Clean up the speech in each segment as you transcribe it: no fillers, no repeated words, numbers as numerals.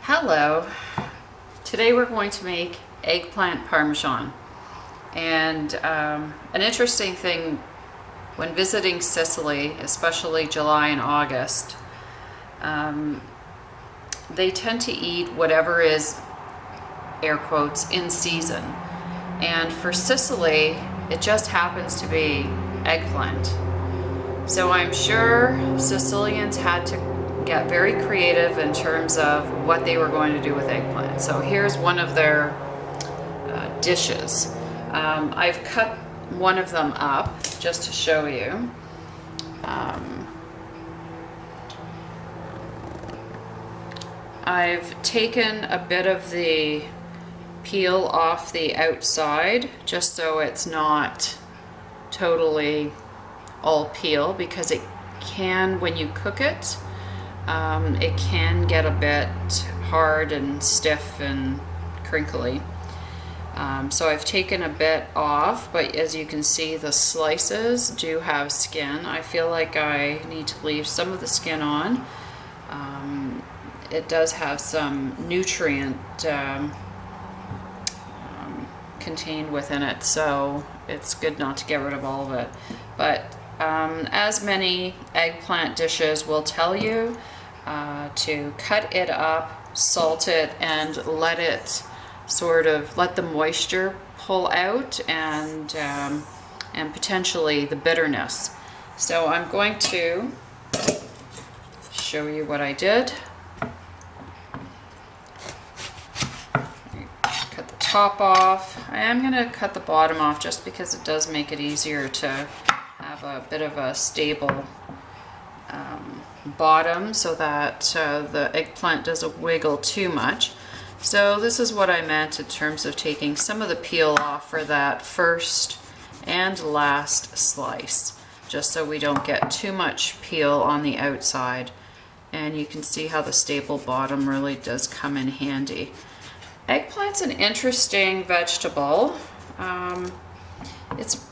Hello. Today we're going to make eggplant parmesan. And an interesting thing when visiting Sicily, especially July and August, they tend to eat whatever is, air quotes, in season. And for Sicily, it just happens to be eggplant. So I'm sure Sicilians had to get very creative in terms of what they were going to do with eggplant. So here's one of their dishes. I've cut one of them up just to show you. I've taken a bit of the peel off the outside just so it's not totally all peel, because it can, when you cook it, it can get a bit hard and stiff and crinkly. So I've taken a bit off, but as you can see, the slices do have skin. I feel like I need to leave some of the skin on. It does have some nutrient contained within it, so it's good not to get rid of all of it. But as many eggplant dishes will tell you, to cut it up, salt it, and let the moisture pull out and potentially the bitterness. So I'm going to show you what I did. Cut the top off. I am going to cut the bottom off just because it does make it easier to have a bit of a stable bottom, so that the eggplant doesn't wiggle too much. So this is what I meant in terms of taking some of the peel off for that first and last slice, just so we don't get too much peel on the outside. And you can see how the stable bottom really does come in handy. Eggplant's an interesting vegetable. It's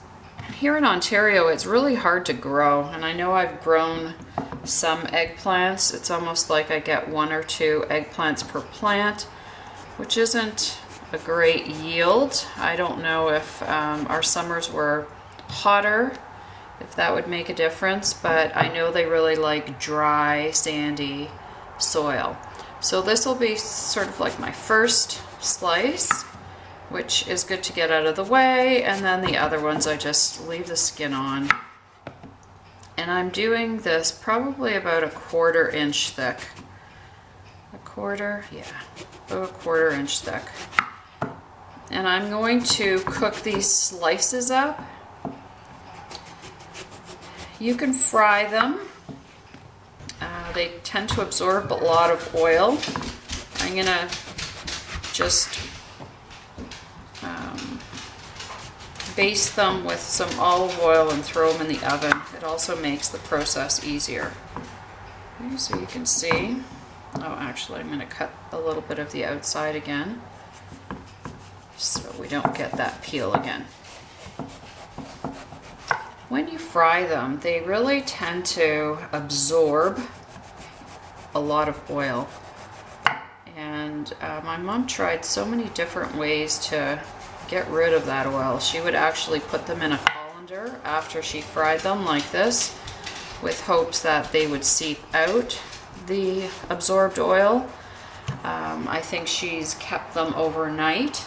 here in Ontario, it's really hard to grow, and I know I've grown some eggplants. It's almost like I get 1 or 2 eggplants per plant, which isn't a great yield. I don't know if our summers were hotter, if that would make a difference, but I know they really like dry, sandy soil. So this will be sort of like my first slice, which is good to get out of the way, and then the other ones I just leave the skin on. And I'm doing this probably about a 1/4 inch thick. A quarter? Yeah, about a 1/4 inch thick. And I'm going to cook these slices up. You can fry them. They tend to absorb a lot of oil. I'm gonna just baste them with some olive oil and throw them in the oven. It also makes the process easier. Okay, so you can see. Oh, actually, I'm going to cut a little bit of the outside again, so we don't get that peel again. When you fry them, they really tend to absorb a lot of oil. And my mom tried so many different ways to get rid of that oil. She would actually put them in a colander after she fried them like this, with hopes that they would seep out the absorbed oil. I think she's kept them overnight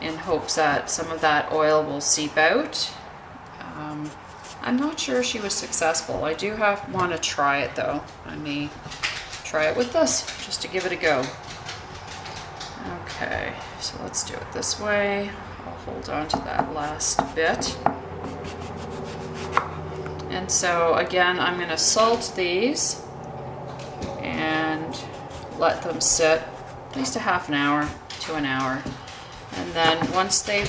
in hopes that some of that oil will seep out. I'm not sure she was successful. I do want to try it though. I may try it with this just to give it a go. Okay, so let's do it this way. I'll hold on to that last bit. And so again, I'm going to salt these and let them sit at least a half an hour to an hour. And then once they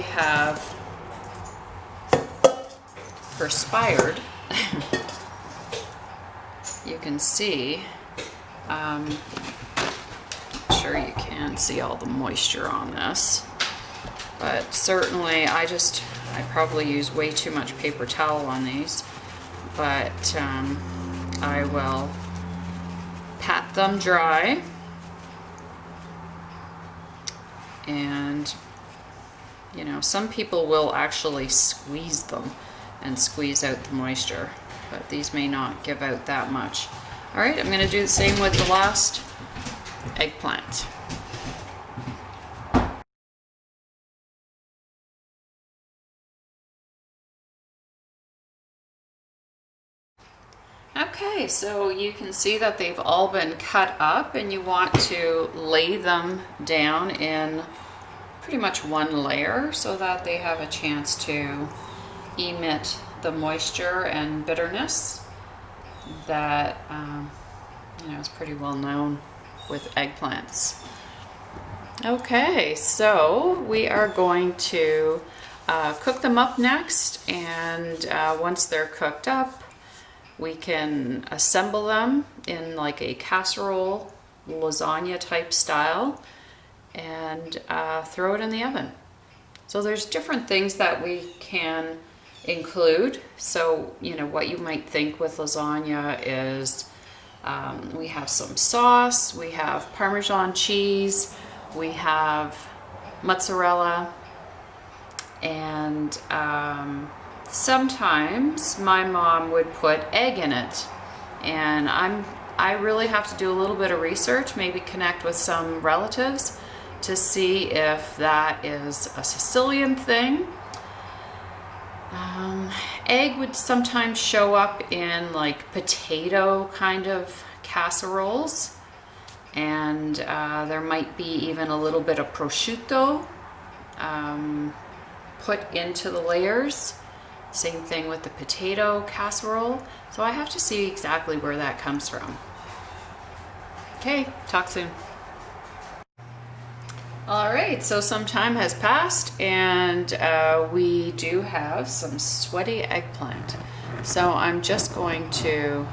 have perspired, you can see, I'm sure you can see all the moisture on this, but certainly I probably use way too much paper towel on these, but I will pat them dry, and you know, some people will actually squeeze them and squeeze out the moisture, but these may not give out that much. All right, I'm gonna do the same with the last eggplant. Okay, so you can see that they've all been cut up, and you want to lay them down in pretty much one layer so that they have a chance to emit the moisture and bitterness that you know, is pretty well known with eggplants. Okay, so we are going to cook them up next, and once they're cooked up, we can assemble them in like a casserole, lasagna type style, and throw it in the oven. So there's different things that we can include. So, you know, what you might think with lasagna is we have some sauce, we have Parmesan cheese, we have mozzarella, and sometimes my mom would put egg in it. And I really have to do a little bit of research, maybe connect with some relatives to see if that is a Sicilian thing. Egg would sometimes show up in like potato kind of casseroles, and there might be even a little bit of prosciutto put into the layers. Same thing with the potato casserole. So I have to see exactly where that comes from. Okay, talk soon. All right, so some time has passed, and we do have some sweaty eggplant. So I'm just going to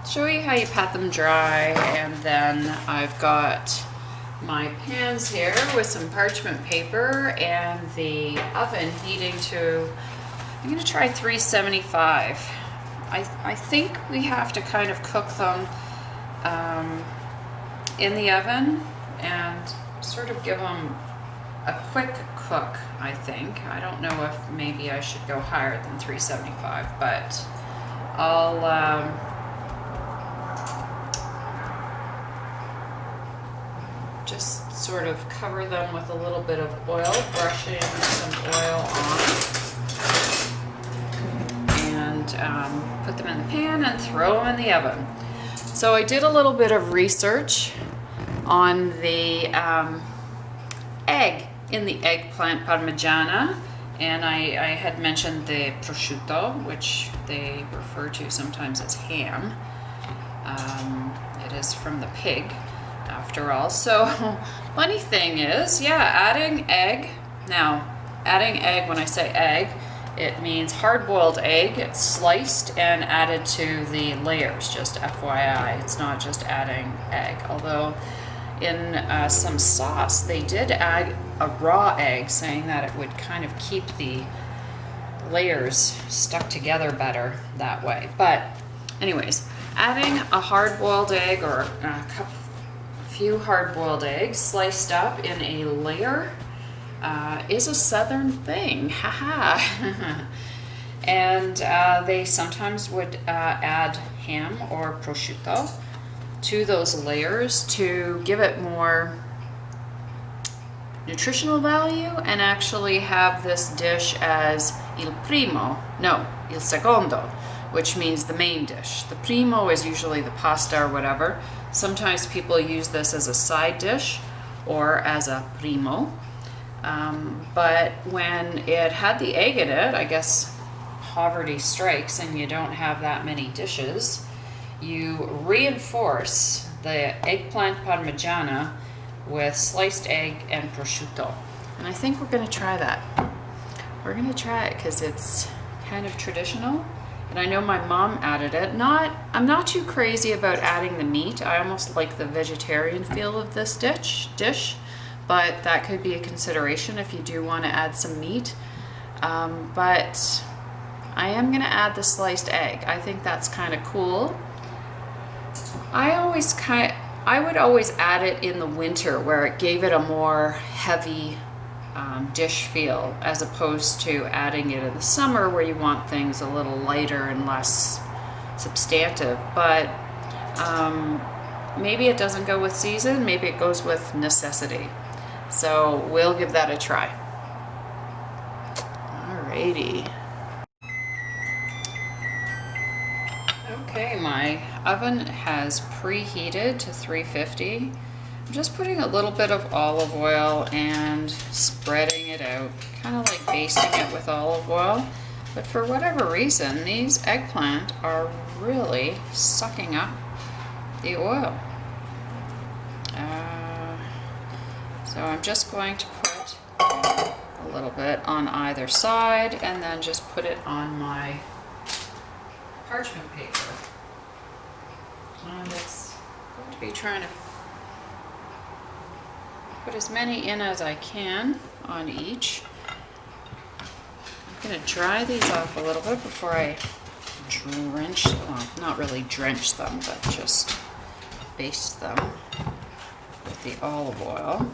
show you how you pat them dry, and then I've got my pans here with some parchment paper and the oven heating to, I'm going to try 375. I think we have to kind of cook them in the oven and sort of give them a quick cook, I think. I don't know if maybe I should go higher than 375, but I'll just sort of cover them with a little bit of oil, brushing some oil on, and put them in the pan and throw them in the oven. So I did a little bit of research on the egg in the eggplant parmigiana, and I had mentioned the prosciutto, which they refer to sometimes as ham. It is from the pig, after all. So funny thing is, yeah, adding egg. Now, adding egg, when I say egg, it means hard-boiled egg. It's sliced and added to the layers, just FYI. It's not just adding egg. Although in some sauce, they did add a raw egg, saying that it would kind of keep the layers stuck together better that way. But anyways, adding a hard-boiled egg, or a few hard-boiled eggs sliced up in a layer is a southern thing, haha. And they sometimes would add ham or prosciutto to those layers to give it more nutritional value, and actually have this dish as il secondo, which means the main dish. The primo is usually the pasta or whatever. Sometimes people use this as a side dish or as a primo. But when it had the egg in it, I guess poverty strikes and you don't have that many dishes, you reinforce the eggplant parmigiana with sliced egg and prosciutto. And I think we're going to try that. We're going to try it because it's kind of traditional. And I know my mom added it. I'm not too crazy about adding the meat. I almost like the vegetarian feel of this dish, but that could be a consideration if you do want to add some meat. But I am gonna add the sliced egg. I think that's kind of cool. I would always add it in the winter where it gave it a more heavy dish feel, as opposed to adding it in the summer where you want things a little lighter and less substantive. But maybe it doesn't go with season, maybe it goes with necessity. So we'll give that a try. Alrighty. Okay, my oven has preheated to 350. I'm just putting a little bit of olive oil and spreading it out, kind of like basting it with olive oil. But for whatever reason, these eggplant are really sucking up the oil. So I'm just going to put a little bit on either side and then just put it on my parchment paper. And it's going to be trying to put as many in as I can on each. I'm going to dry these off a little bit before I drench, well, not really drench them, but just baste them with the olive oil.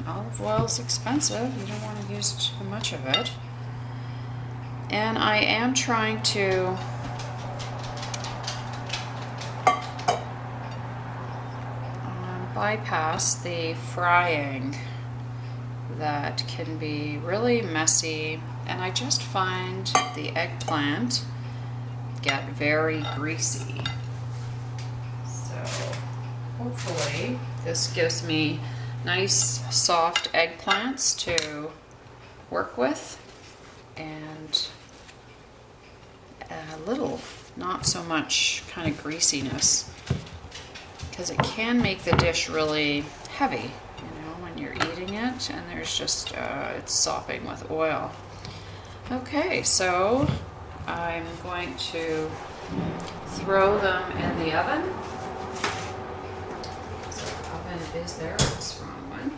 Olive oil is expensive. You don't want to use too much of it. And I am trying to bypass the frying that can be really messy, and I just find the eggplant get very greasy. So hopefully this gives me nice soft eggplants to work with, and a little, not so much kind of greasiness, because it can make the dish really heavy, you know, when you're eating it, and there's just, it's sopping with oil. Okay, so I'm going to throw them in the oven. So the oven is there, it's the wrong one.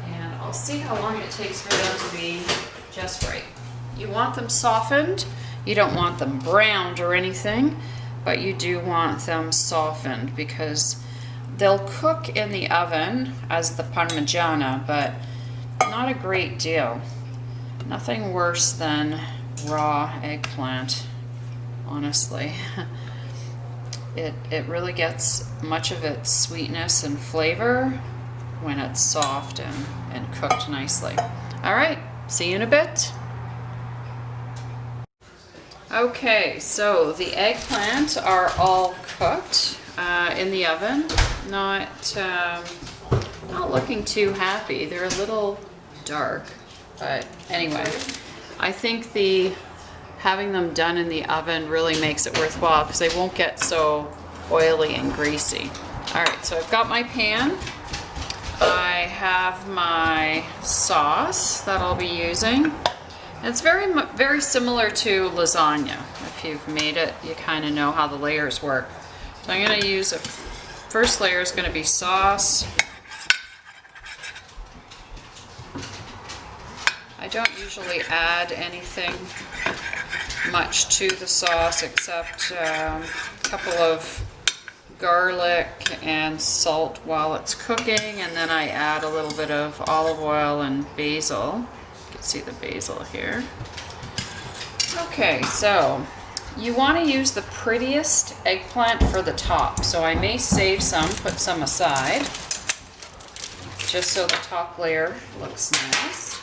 And I'll see how long it takes for them to be just right. You want them softened. You don't want them browned or anything, but you do want them softened because they'll cook in the oven as the Parmigiana, but not a great deal. Nothing worse than raw eggplant, honestly. It really gets much of its sweetness and flavor when it's soft and cooked nicely. All right, see you in a bit. Okay, so the eggplant are all cooked in the oven. Not looking too happy. They're a little dark, but anyway, I think having them done in the oven really makes it worthwhile because they won't get so oily and greasy. All right, so I've got my pan. I have my sauce that I'll be using. It's very similar to lasagna. If you've made it, you kind of know how the layers work. So I'm going to use first layer is going to be sauce. I don't usually add anything much to the sauce except a couple of garlic and salt while it's cooking, and then I add a little bit of olive oil and basil. You can see the basil here. Okay, so you want to use the prettiest eggplant for the top. So I may save some, put some aside, just so the top layer looks nice.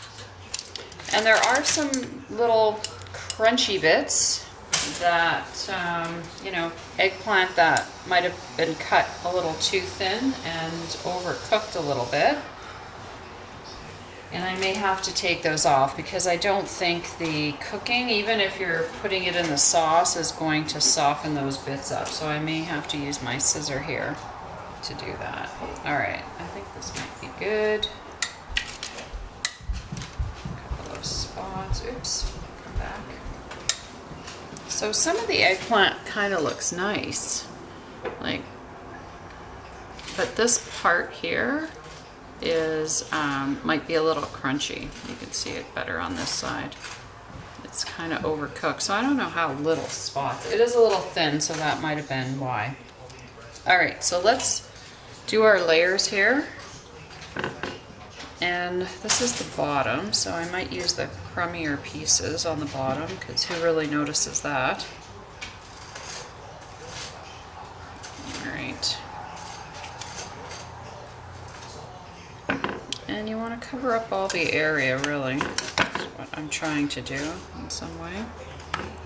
And there are some little crunchy bits that, you know, eggplant that might have been cut a little too thin and overcooked a little bit. And I may have to take those off because I don't think the cooking, even if you're putting it in the sauce, is going to soften those bits up. So I may have to use my scissor here to do that. All right, I think this might be good. A couple of spots. Oops, come back. So some of the eggplant kind of looks nice, like, but this part here is might be a little crunchy. You can see it better on this side. It's kind of overcooked, so I don't know how little spots. It is a little thin, so that might have been why. All right, so let's do our layers here. And this is the bottom, so I might use the crummier pieces on the bottom, because who really notices that? All right. And you want to cover up all the area, really. That's what I'm trying to do in some way.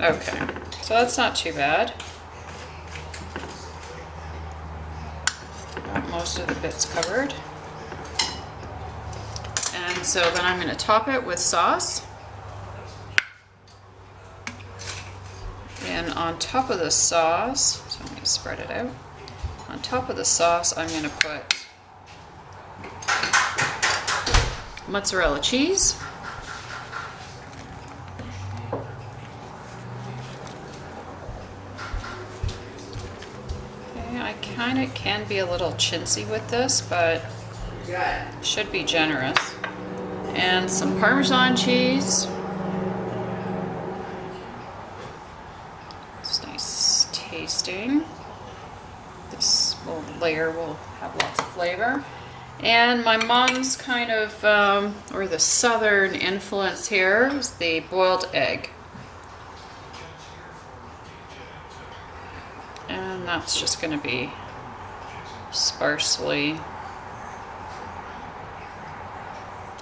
Okay, so that's not too bad. Got most of the bits covered. And so then I'm going to top it with sauce. And on top of the sauce, so I'm going to spread it out. On top of the sauce, I'm going to put mozzarella cheese. Okay, I kind of can be a little chintzy with this, but should be generous. And some Parmesan cheese. It's nice tasting. This layer will have lots of flavor. And my mom's kind of, or the southern influence here is the boiled egg. And that's just going to be sparsely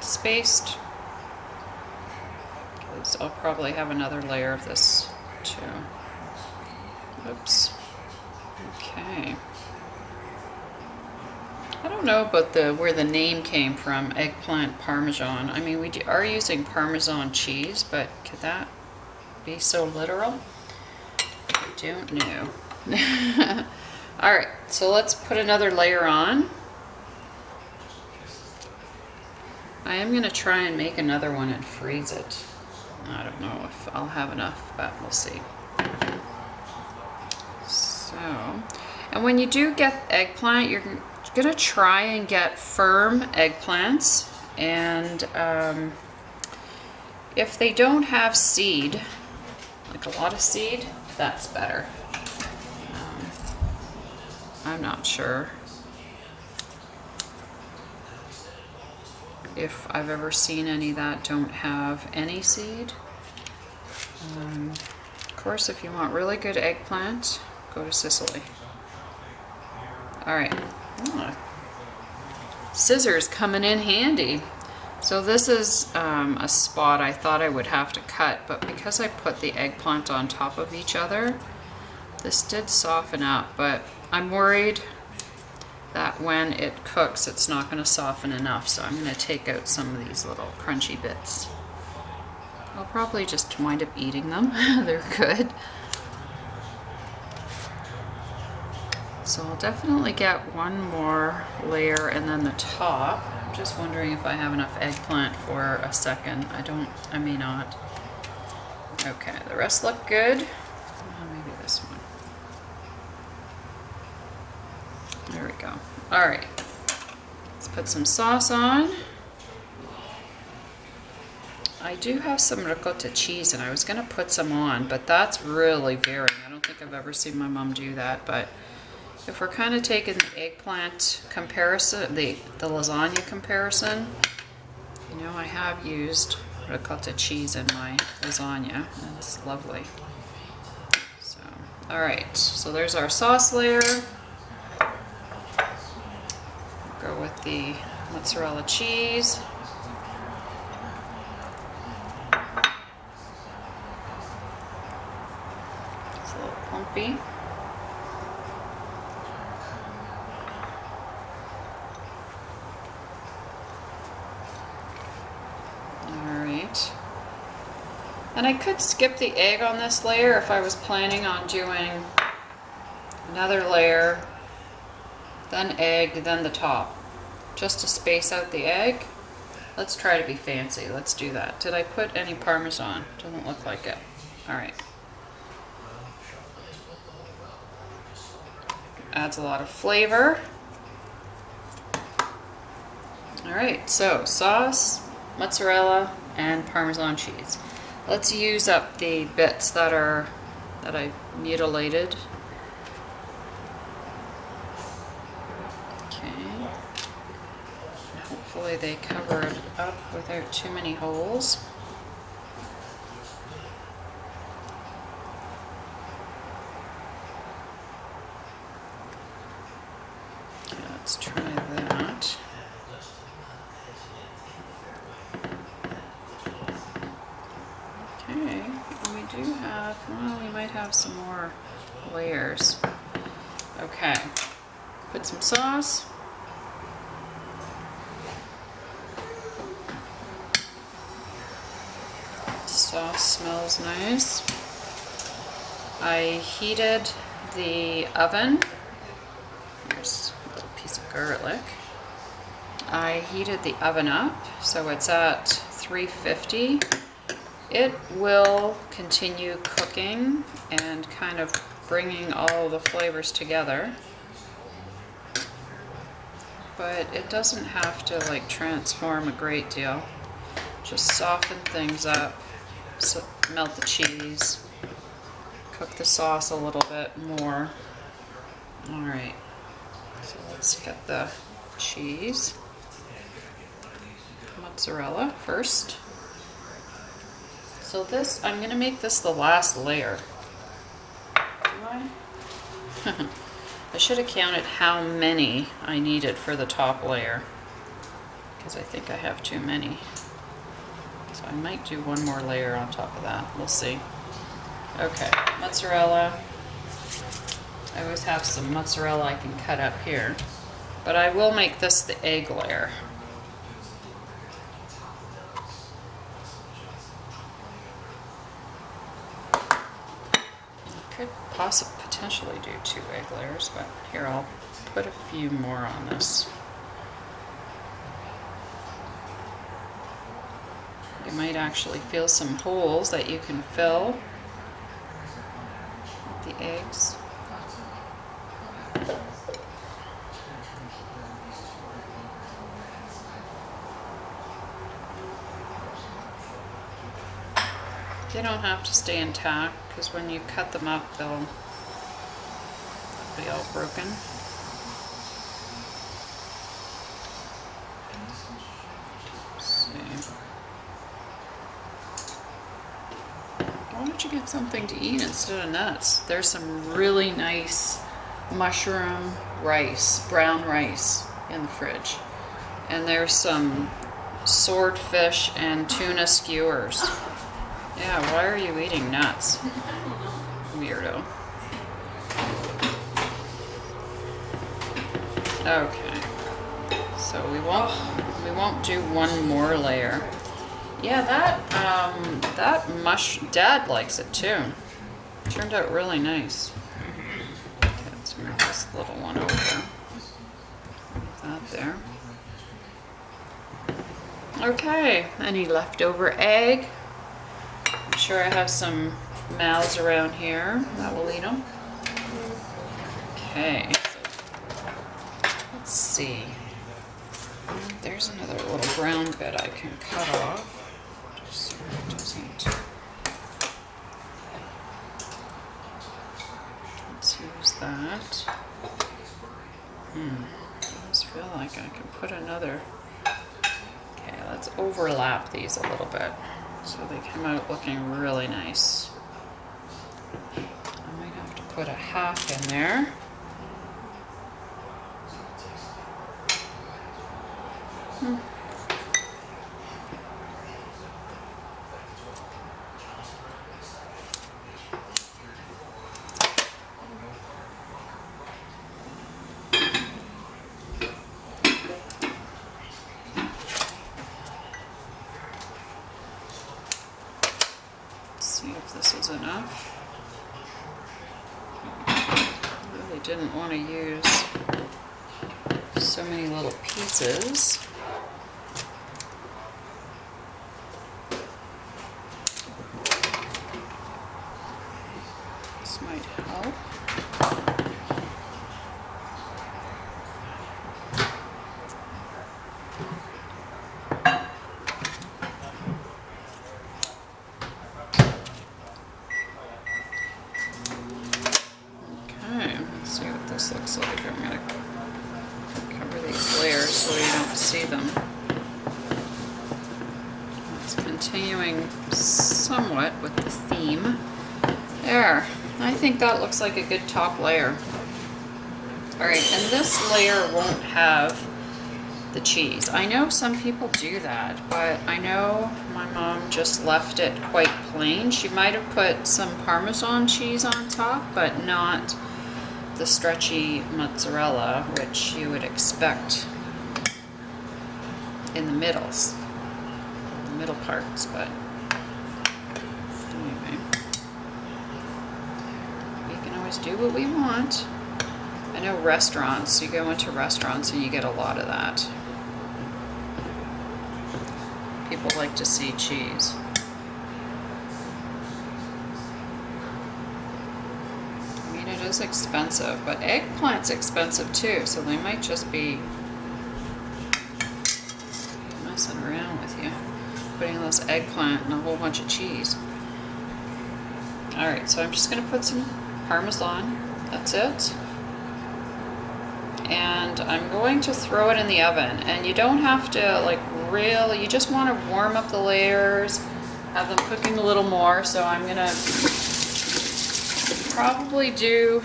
spaced, because I'll probably have another layer of this too. Oops. Okay. I don't know about where the name came from, eggplant parmesan. I mean, we are using Parmesan cheese, but could that be so literal? I don't know. All right, so let's put another layer on. I am going to try and make another one and freeze it. I don't know if I'll have enough, but we'll see. So, and when you do get eggplant, you're going to try and get firm eggplants. And if they don't have seed, like a lot of seed, that's better. I'm not sure if I've ever seen any that don't have any seed. Of course, if you want really good eggplant, go to Sicily. All right. Oh, scissors coming in handy. So this is a spot I thought I would have to cut, but because I put the eggplant on top of each other, this did soften up, but I'm worried that when it cooks, it's not going to soften enough, so I'm going to take out some of these little crunchy bits. I'll probably just wind up eating them. They're good. So I'll definitely get one more layer and then the top. I'm just wondering if I have enough eggplant for a second. I may not. Okay, the rest look good. Maybe this one. There we go. All right, let's put some sauce on. I do have some ricotta cheese and I was gonna put some on, but that's really varying. I don't think I've ever seen my mom do that, but if we're kind of taking the eggplant comparison, the lasagna comparison, you know, I have used ricotta cheese in my lasagna and it's lovely. So, all right, so there's our sauce layer. Go with the mozzarella cheese. It's a little plumpy. Alright. And I could skip the egg on this layer if I was planning on doing another layer, then egg, then the top, just to space out the egg. Let's try to be fancy. Let's do that. Did I put any Parmesan? Doesn't look like it. All right. Adds a lot of flavor. All right, so sauce, mozzarella, and Parmesan cheese. Let's use up the bits that I mutilated. Okay. Hopefully they cover it up without too many holes. Okay, let's try that. Okay, we do have, well, we might have some more layers. Okay, put some sauce. Sauce smells nice. I heated the oven. There's a little piece of garlic. I heated the oven up, so it's at 350. It will continue cooking and kind of bringing all the flavors together, but it doesn't have to like transform a great deal. Just soften things up, so melt the cheese, cook the sauce a little bit more. All right, so let's get the cheese. Mozzarella first. So this, I'm gonna make this the last layer. Do I? I should have counted how many I needed for the top layer, because I think I have too many. So I might do one more layer on top of that. We'll see. Okay, mozzarella. I always have some mozzarella I can cut up here, but I will make this the egg layer. Could potentially do 2 egg layers, but here I'll put a few more on this. You might actually feel some holes that you can fill with the eggs. They don't have to stay intact, because when you cut them up, they'll be all broken. Let's see. Why don't you get something to eat instead of nuts? There's some really nice mushroom rice, brown rice in the fridge. And there's some swordfish and tuna skewers. Yeah, why are you eating nuts? Weirdo. Okay. So we won't do one more layer. Yeah, that Dad likes it too. Turned out really nice. Okay, let's move this little one over. Leave that there. Okay, any leftover egg? I'm sure I have some mouths around here that will eat them. Okay, so let's see. There's another little brown bit I can cut off. Just so it doesn't. Let's use that. I just feel like I can put another. Okay, let's overlap these a little bit, so they come out looking really nice. I might have to put a half in there. See if this is enough. I really didn't want to use so many little pieces. This might help. this looks like. I'm gonna cover these layers so you don't see them. It's continuing somewhat with the theme. There, I think that looks like a good top layer. All right, and this layer won't have the cheese. I know some people do that, but I know my mom just left it quite plain. She might have put some Parmesan cheese on top, but not the stretchy mozzarella, which you would expect in the middle parts, but anyway, we can always do what we want. I know restaurants, you go into restaurants and you get a lot of that. People like to see cheese. I mean, it is expensive, but eggplant's expensive too, so they might just be messing around with you, putting all this eggplant and a whole bunch of cheese. Alright, so I'm just going to put some Parmesan. That's it. And I'm going to throw it in the oven. And you don't have to, like, really, you just want to warm up the layers, have them cooking a little more. So I'm going to probably do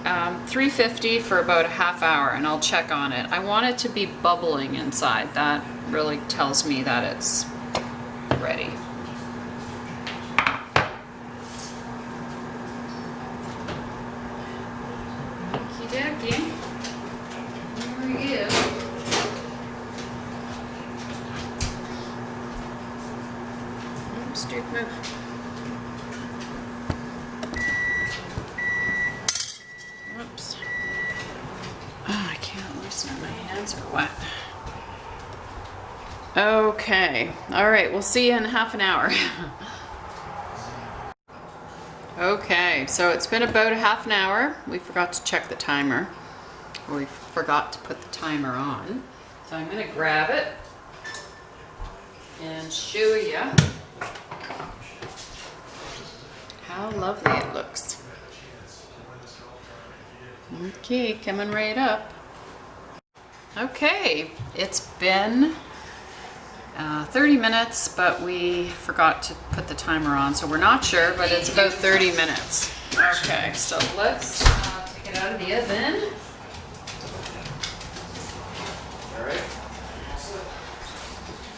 350 for about a half hour, and I'll check on it. I want it to be bubbling inside. That really tells me that it's ready. Okie dokie. Here we go. Oops, dude, move. Whoops. Oh, I can't loosen it. My hands are wet. Okay. All right. We'll see you in half an hour. Okay. So it's been about a half an hour. We forgot to check the timer. We forgot to put the timer on. So I'm going to grab it and show you how lovely it looks. Okay, coming right up. Okay, it's been 30 minutes, but we forgot to put the timer on, so we're not sure, but it's about 30 minutes. Okay, so let's take it out of the oven. All right.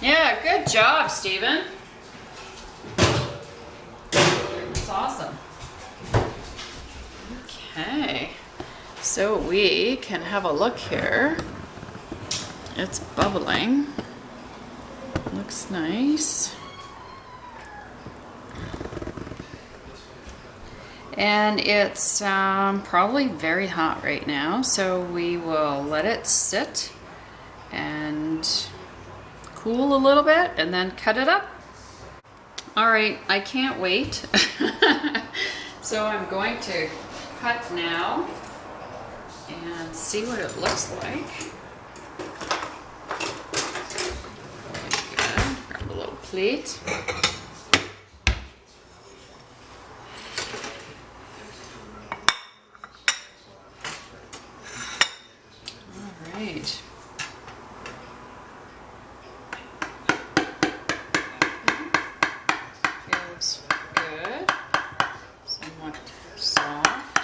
Yeah, good job, Steven. That's awesome. Okay. So we can have a look here. It's bubbling. Looks nice. And it's probably very hot right now, so we will let it sit and cool a little bit and then cut it up. All right, I can't wait. So I'm going to cut now and see what it looks like. Good. Grab a little plate. All right. Feels good. Somewhat soft.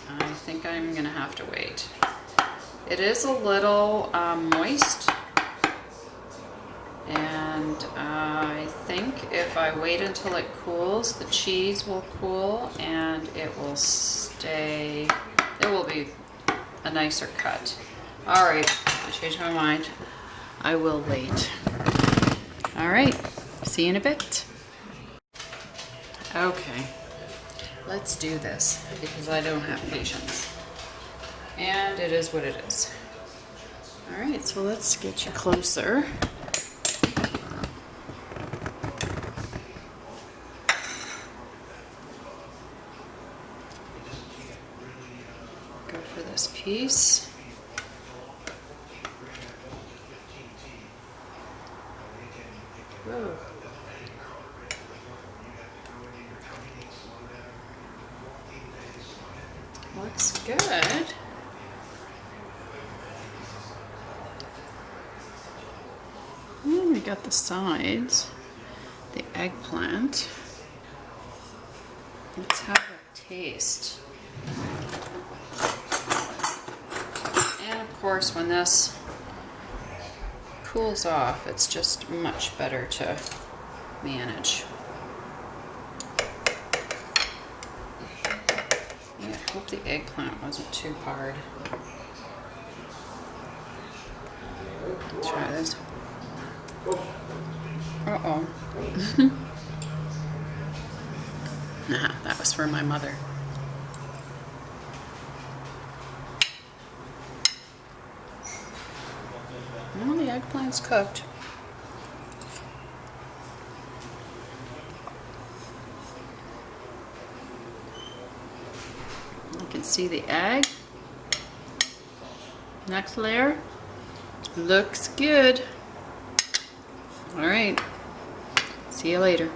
I think I'm gonna have to wait. It is a little moist, and I think if I wait until it cools, the cheese will cool and it will stay, it will be a nicer cut. All right, I changed my mind. I will wait. All right, see you in a bit. Okay. Let's do this, because I don't have patience. And it is what it is. Alright, so let's get you closer. Go for this piece. Whoa. good. And we got the sides, the eggplant. Let's have a taste. And of course, when this cools off, it's just much better to manage. Yeah, I hope the eggplant wasn't too hard. Let's try this. Uh-oh. Nah, that was for my mother. Well, the eggplant's cooked. You can see the egg. Next layer. Looks good. All right. See you later.